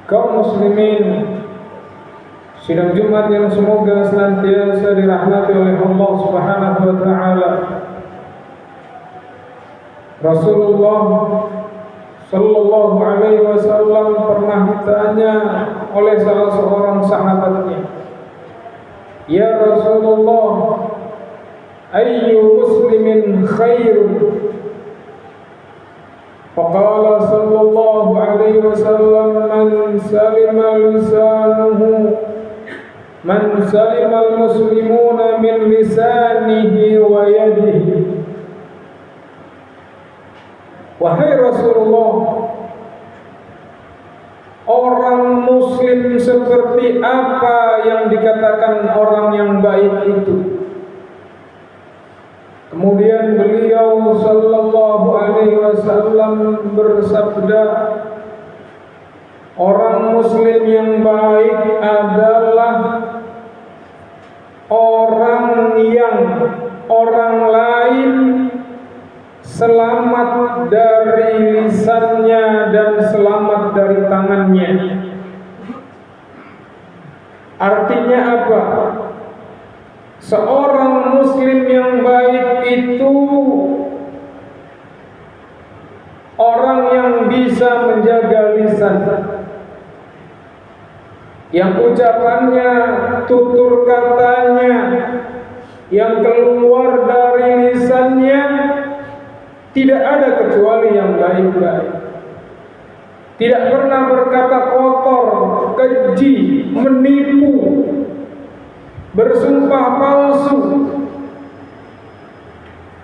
kaum muslimin sidang Jumat yang semoga senantiasa dirahmati oleh Allah Subhanahu wa taala. Rasulullah sallallahu alaihi wasallam pernah ditanya oleh salah seorang sahabatnya, "Ya Rasulullah, ayyu muslimin khairun?" Faqala sallallahu alaihi wasallam, man salima al-muslimuna min lisanihi wa yadihi." Wahai Rasulullah, orang muslim seperti apa yang dikatakan orang yang baik itu? Kemudian beliau sallallahu alaihi wasallam bersabda, orang muslim yang baik adalah orang yang orang lain selamat dari lisannya dan selamat dari tangannya. Artinya apa? Seorang muslim yang baik itu orang yang bisa menjaga lisan, yang ucapannya, tutur katanya, yang keluar dari lisannya tidak ada kecuali yang baik-baik. Tidak pernah berkata kotor, keji, menipu, bersumpah palsu.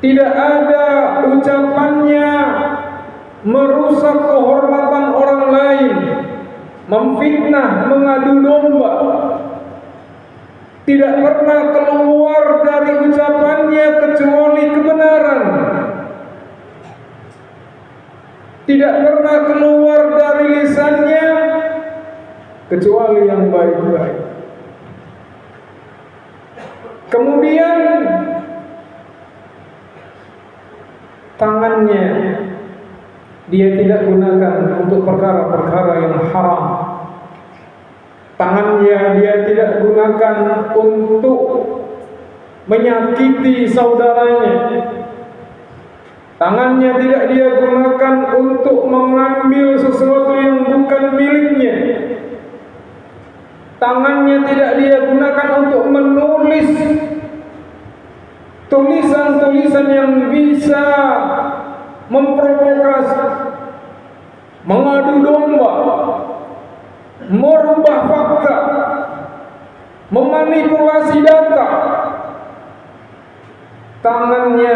Tidak ada ucapannya merusak kehormatan orang lain, memfitnah, mengadu domba. Tidak pernah keluar dari ucapannya kecuali kebenaran. Tidak pernah keluar dari lisannya kecuali yang baik-baik. Kemudian tangannya dia tidak gunakan untuk perkara-perkara yang haram. Tangannya dia tidak gunakan untuk menyakiti saudaranya. Tangannya tidak dia gunakan untuk mengambil sesuatu yang bukan miliknya. Tangannya tidak dia gunakan untuk menulis tulisan-tulisan yang bisa memprovokasi, mengadu domba, merubah fakta, memanipulasi data. Tangannya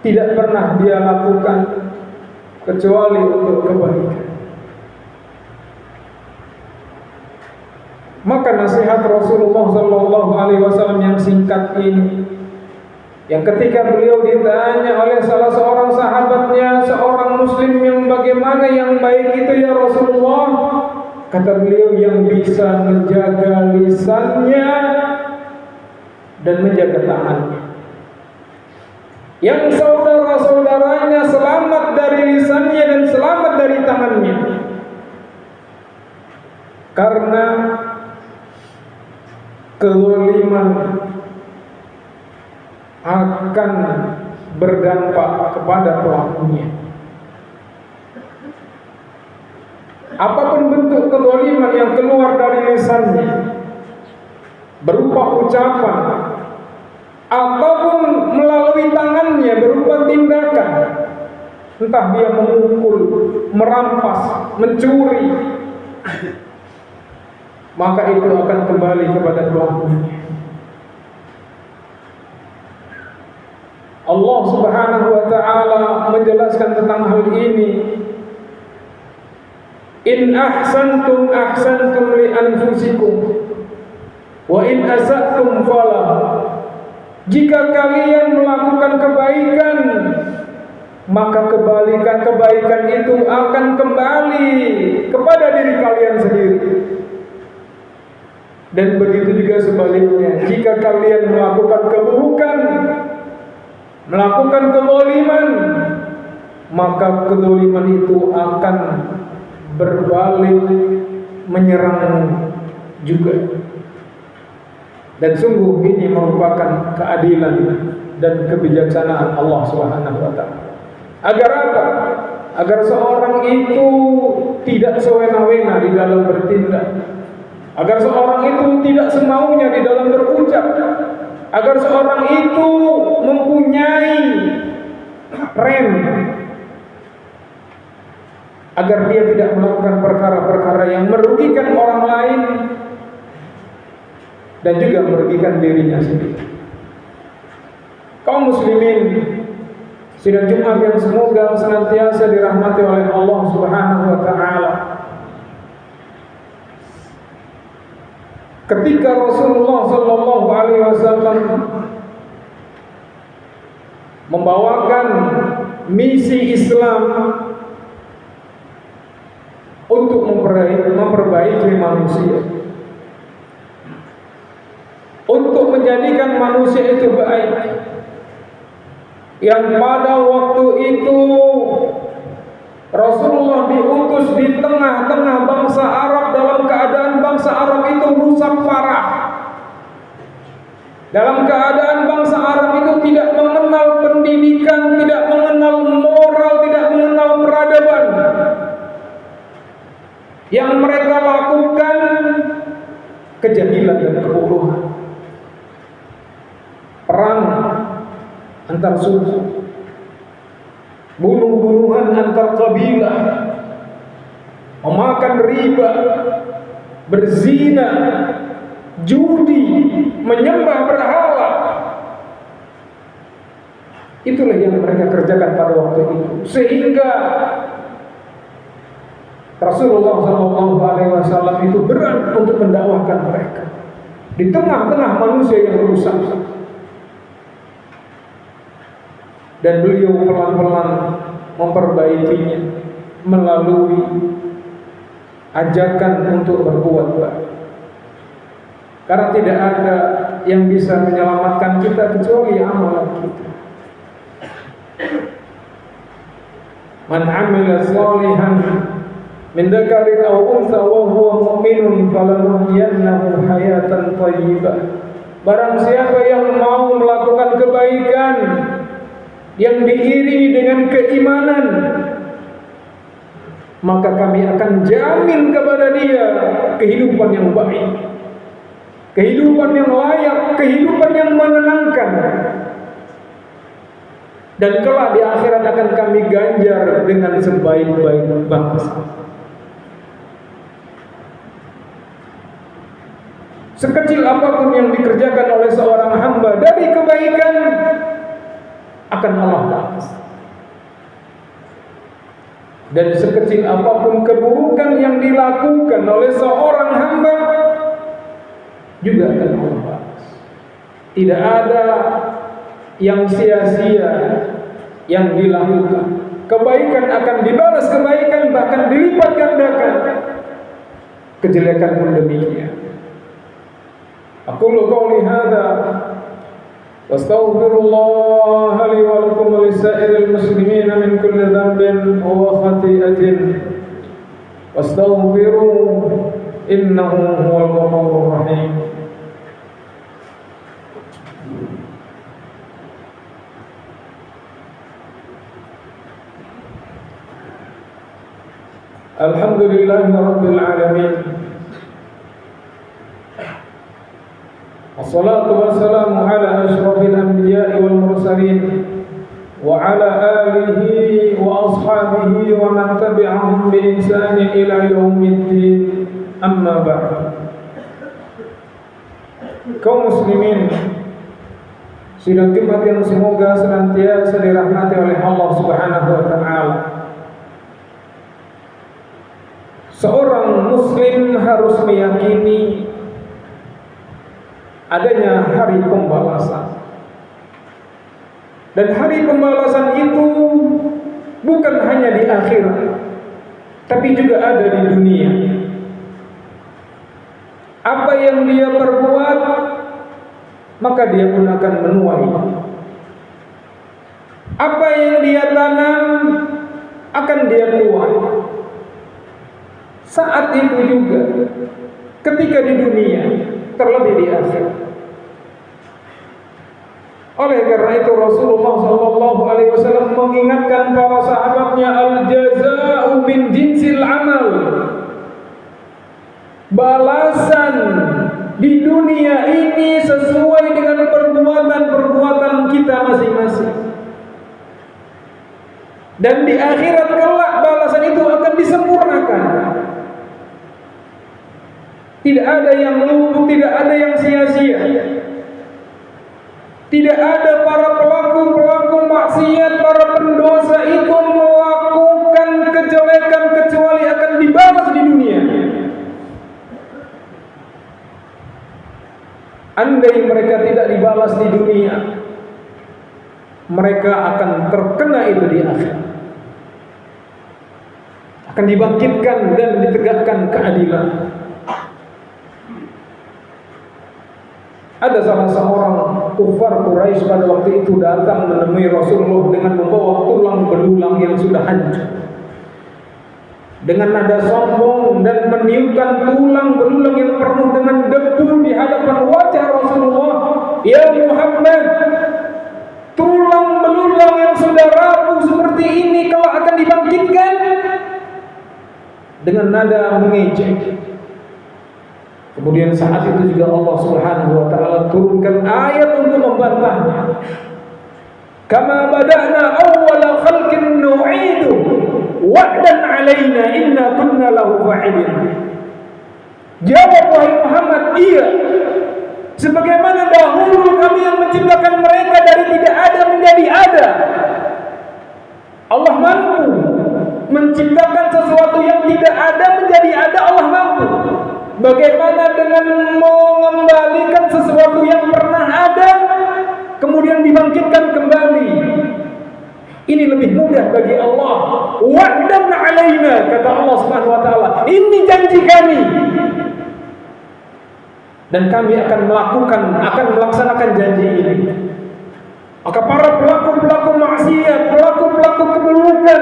tidak pernah dia lakukan kecuali untuk kebaikan. Maka nasihat Rasulullah sallallahu alaihi wasallam yang singkat ini, yang ketika beliau ditanya oleh salah seorang sahabatnya, seorang muslim yang bagaimana yang baik itu ya Rasulullah, kata beliau yang bisa menjaga lisannya dan menjaga tangannya, yang saudara-saudaranya selamat dari lisannya dan selamat dari tangannya. Karena kezaliman akan berdampak kepada pelakunya. Apapun bentuk kezaliman yang keluar dari lisannya, berupa ucapan ataupun melalui tangannya berupa tindakan, entah dia memukul, merampas, mencuri, maka itu akan kembali kepada pelakunya. Allah Subhanahu wa taala menjelaskan tentang hal ini. In ahsantum ahsantum li anfusikum wa in asa'tum falah. Jika kalian melakukan kebaikan, maka kebaikan itu akan kembali kepada diri kalian sendiri. Dan begitu juga sebaliknya, jika kalian melakukan keburukan, melakukan kezaliman, maka kezaliman itu akan berbalik menyerang juga. Dan sungguh ini merupakan keadilan dan kebijaksanaan Allah Subhanahu wa taala. Agar apa? Agar seorang itu tidak sewena-wena di dalam bertindak. Agar seorang itu tidak semaunya di dalam berucap. Agar seorang itu mempunyai rem. Agar dia tidak melakukan perkara-perkara yang merugikan orang lain dan juga merugikan dirinya sendiri. Kaum muslimin, sidang Jumat yang semoga senantiasa dirahmati oleh Allah Subhanahu wa taala. Ketika Rasulullah sallallahu alaihi wasallam membawakan misi Islam untuk memperbaiki manusia, untuk menjadikan manusia itu baik, yang pada waktu itu Rasulullah diutus di tengah-tengah bangsa Arab dalam keadaan bangsa Arab itu rusak parah, dalam keadaan bangsa Arab itu tidak mengenal pendidikan, tidak mengenal moral, tidak mengenal peradaban. Yang mereka lakukan kejahilan dan kebodohan, perang antar suku, bunuh-bunuhan antar kabilah, memakan riba, berzina, judi, menyembah berhala. Itulah yang mereka kerjakan pada waktu itu, sehingga Rasulullah SAW itu berat untuk mendakwahkan mereka di tengah-tengah manusia yang rusak. Dan beliau pelan-pelan memperbaikinya melalui ajakan untuk berbuat baik. Karena tidak ada yang bisa menyelamatkan kita kecuali amalan kita. Man 'amila shalihan min dzakarin aw untha wa huwa mu'minun falanuhyiyannahu hayatan thayyibah. Barang siapa yang mau melakukan kebaikan yang diiringi dengan keimanan, maka kami akan jamin kepada dia kehidupan yang baik, kehidupan yang layak, kehidupan yang menenangkan. Dan kelak di akhirat akan kami ganjar dengan sebaik-baik bangsa. Sekecil apapun yang dikerjakan oleh seorang hamba dari kebaikan akan Allah balas. Dan sekecil apapun keburukan yang dilakukan oleh seorang hamba juga akan Allah balas. Tidak ada yang sia-sia yang dilakukan. Kebaikan akan dibalas kebaikan, bahkan dilipat gandakan. Kejelekan pun demikian. Aqulu qawli hadza wastaghfirullah li wa lakum wa lisa'iril muslimin min kulli dhanbin wa khati'atin wastaghfiruhu innahu huwal ghafurur rahim. Alhamdulillahi rabbil alamin. Wassalatu wassalamu ala asyrafil anbiya'i wal mursalin wa ala alihi wa ashabihi wa man tabi'ahum bi ihsanin ila yaumiddin. Amma ba'd. Kaum muslimin, sidang Jumat yang semoga senantiasa dirahmati oleh Allah Subhanahu wa taala. Seorang muslim harus meyakini adanya hari pembalasan. Dan hari pembalasan itu bukan hanya di akhirat, tapi juga ada di dunia. Apa yang dia perbuat, maka dia pun akan menuai. Apa yang dia tanam, akan dia tuai. saat itu juga, ketika di dunia, terlebih di akhirat. Oleh karena itu Rasulullah SAW mengingatkan para sahabatnya, al-jaza'u min jinsil amal. Balasan di dunia ini sesuai dengan perbuatan-perbuatan kita masing-masing. Dan di akhirat kelak balasan itu akan disempurnakan. Tidak ada yang luput, tidak ada yang sia-sia. Tidak ada para pelaku maksiat, para pendosa itu melakukan kejelekan kecuali akan dibalas di dunia. Andai mereka tidak dibalas di dunia, mereka akan terkena itu di akhirat. Akan dibangkitkan dan ditegakkan keadilan. Ada salah seorang kufar Quraisy pada waktu itu datang menemui Rasulullah dengan membawa tulang belulang yang sudah hancur. Dengan nada sombong dan meniupkan tulang belulang yang penuh dengan debu di hadapan wajah Rasulullah. Ya Muhammad, tulang belulang yang sudah rapuh seperti ini kalau akan dibangkitkan. Dengan nada mengejek. Kemudian saat itu juga Allah Subhanahu wa taala turunkan ayat untuk membantahnya. Kama bada'na awwala khalqin nu'idu wa'dan 'alaina inna kunna lahu fa'ilin. Jawab wahai Muhammad, iya. Sebagaimana dahulu kami yang menciptakan mereka dari tidak ada menjadi ada. Allah mampu menciptakan sesuatu yang tidak ada menjadi ada. Allah mampu. Bagaimana dengan mengembalikan sesuatu yang pernah ada kemudian dibangkitkan kembali? Ini lebih mudah bagi Allah. Wa'dan 'alaina, kata Allah Subhanahu wa taala. Ini janji kami. Dan kami akan melaksanakan janji ini. Maka para pelaku maksiat, pelaku keburukan,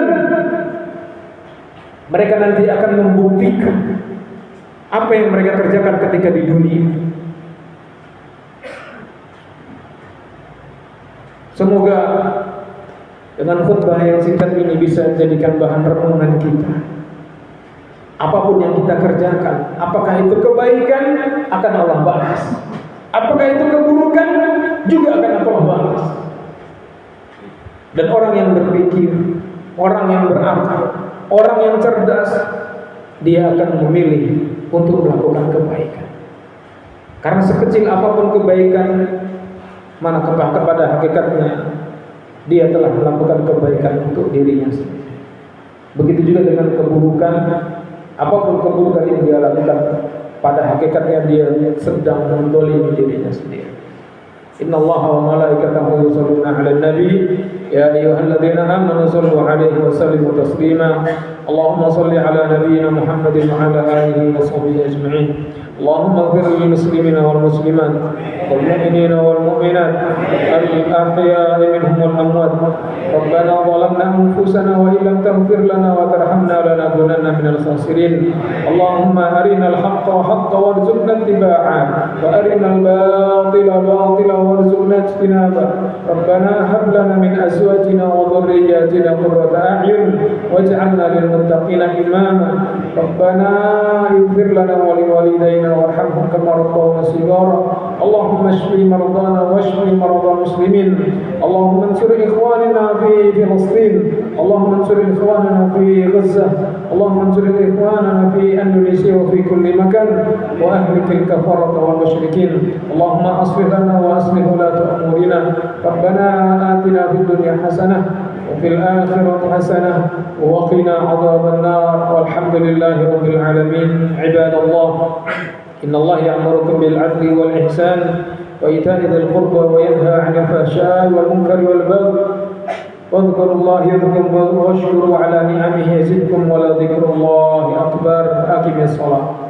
mereka nanti akan membuktikan apa yang mereka kerjakan ketika di dunia. Semoga dengan khutbah yang singkat ini bisa jadikan bahan renungan kita. Apapun yang kita kerjakan, apakah itu kebaikan, akan Allah balas. Apakah itu keburukan, juga akan Allah balas. Dan orang yang berpikir, orang yang berakal, orang yang cerdas, dia akan memilih untuk melakukan kebaikan. Karena sekecil apapun kebaikan, mana kepada hakikatnya dia telah melakukan kebaikan untuk dirinya sendiri. Begitu juga dengan keburukan, apapun keburukan yang dia lakukan, pada hakikatnya dia sedang mendolimi dirinya sendiri. Inna Allaha wa malaikatahu yusholluna 'alan nabi ya ayyuhalladzina amanu shallu 'alaihi wa sallimu taslima. Allahumma shalli 'ala nabiyyina Muhammadin wa 'ala alihi wa sahbihi ajma'in. Allahumma ighfir lil muslimina wal muslimat wal mu'minina wal mu'minat al ahya'i minhum wal amwat. Rabbana zalamna anfusana wa illam taghfir lana wa tarhamna lanakunanna minal khasirin. Allahumma arinal haqqa haqqan warzuqna ittiba'a wa arinal batila batila warzuqna ijtinaba. Rabbana hab lana min azwajina wa dhurriyyatina qurrata a'yun waj'alna lil muttaqina imama. Rabbana ighfir lana wa liwalidayna warhamhum kama rabbawna shighara. Allahumma shfi mardana washfi mardal muslimin. Allahumma ansur ikhwanina fi Filistin. Allahumma ansur ikhwanana fi Gaza. Allahumma ansur ikhwanana fi Indonesia wa fi kulli makan wa ahlikil kafarata wal musyrikin. Allahumma aslih lana wa aslih ulata umurina. Rabbana atina fid dunya hasanah wa fil akhirati hasanah wa qina adzaban nar. Walhamdulillahi rabbil alamin. Ibadallah, inna Allah ya'murukum bil 'adli wal ihsan wa ita'i dzil qurba wa yanha 'anil fahsya'i wal munkari wal baghi. Wadhkurullaha yadhkurkum washkuru 'ala ni'amihi yazidkum wa la dzikrullahi akbar. Aqimis shalah.